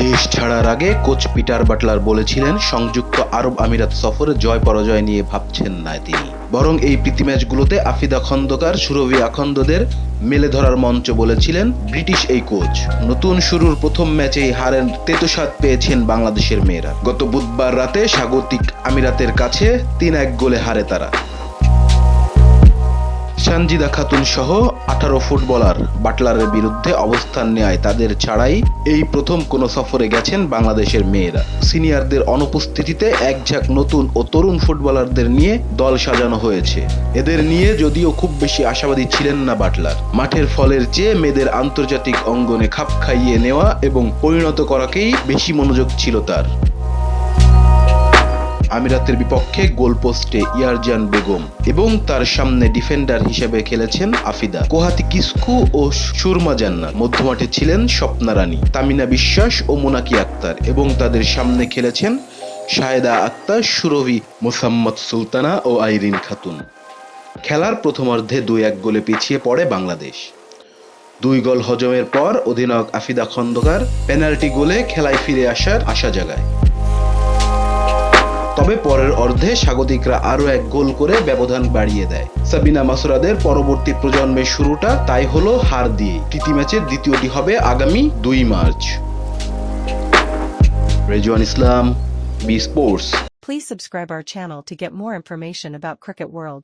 দেশ ছাড়ার আগে কোচ পিটার বাটলার বলেছিলেন, সংযুক্ত আরব আমিরাত সফরে জয় পরাজয় নিয়ে ভাবছেন না তিনি, বরং এই প্রীতি ম্যাচগুলোতে আফিদা খন্দকার, সুরভি আখন্দদের মেলে ধরার মঞ্চ বলেছিলেন ব্রিটিশ এই কোচ। নতুন শুরুর প্রথম ম্যাচেই হারের তেতোস্বাদ পেয়েছেন বাংলাদেশের মেয়েরা। গত বুধবার রাতে স্বাগতিক আমিরাতের কাছে ৩-১ গোলে হারে তারা। সানজিদা খাতুন সহ ১৮ ফুটবলার বাটলারের বিরুদ্ধে অবস্থান নেয় তাদের ছাড়াই এই প্রথম কোনো সফরে গেছেন বাংলাদেশের মেয়েরা। সিনিয়রদের অনুপস্থিতিতে একঝাঁক নতুন ও তরুণ ফুটবলারদের নিয়ে দল সাজানো হয়েছে। এদের নিয়ে যদিও খুব বেশি আশাবাদী ছিলেন না বাটলার। মাঠের ফলের চেয়ে মেয়েদের আন্তর্জাতিক অঙ্গনে খাপ খাইয়ে নেওয়া এবং পরিণত করাকেই বেশি মনোযোগ ছিল তার। আমিরাতের বিপক্ষে গোলপোস্টে ইয়ারজান বেগম এবং তার সামনে ডিফেন্ডার হিসেবে খেলেছেন আফিদা, কোহাতি কিসকু ও সুরমা জান্নাত। মধ্যমাঠে ছিলেন স্বপ্না রানী, তামিনা বিশ্বাস ও মোনাকি আক্তার এবং তাদের সামনে খেলেছেন শাহেদা আক্তার, সুরভি, মোসাম্মদ সুলতানা ও আইরিন খাতুন। খেলার প্রথমার্ধে ২-১ গোলে পিছিয়ে পড়ে বাংলাদেশ। ২ গোল হজমের পর অধিনায়ক আফিদা খন্দকার পেনাল্টি গোলে খেলায় ফিরে আসার আশা জাগায়। তবে পরের অর্ধে স্বাগতিকরা আরও ১ গোল করে ব্যবধান বাড়িয়ে দেয়। সাবিনা মাসুরাদের পরবর্তী প্রজন্মের শুরুটা তাই হলো হার দিয়ে। প্রীতি ম্যাচের দ্বিতীয়টি হবে আগামী ২ March. Rezwan Islam, B Sports. Please subscribe our channel to get more information about Cricket World.